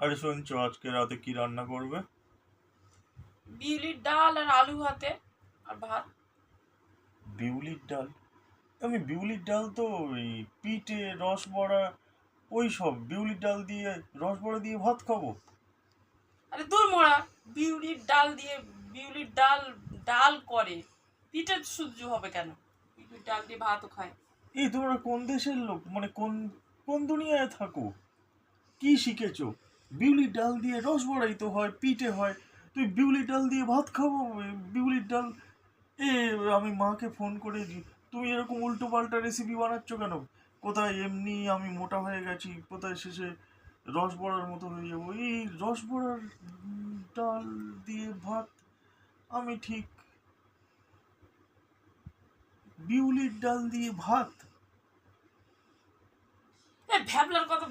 আরে শুনছো আজকে রাতে কি রান্না করবে? বিউলির ডাল আর আলু ভাতে আর ভাত। বিউলির ডাল? আমি বিউলির ডাল তো ওই পিঠে রসবড়া ওই সব বিউলির ডাল দিয়ে রসবড়া দিয়ে ভাত খাবো? আরে দূর মোড়া, বিউলির ডাল দিয়ে বিউলির ডাল ডাল করে, পিঠে সহ্য হবে কেন? বিউলির ডাল দিয়ে ভাতও খায়। এই তোমরা কোন দেশের লোক, মানে কোন কোন দুনিয়ায় থাকো? কি শিখেছো? বিউলির ডাল দিয়ে রসবড়াই তো হয়, পিঠে হয়, তুই বিউলির ডাল দিয়ে ভাত খাবো? বিউলির ডাল এ আমি মাকে ফোন করে তুমি এরকম উল্টো পাল্টা রেসিপি বানাচ্ছ কেন? কোথায় এমনি আমি মোটা হয়ে গেছি, কোথায় শেষে রসবড়ার মতো হয়ে যাবো। এই রসবড়ার ডাল দিয়ে ভাত আমি ঠিক, বিউলির ডাল দিয়ে ভাত? ভ্যাবলার কথা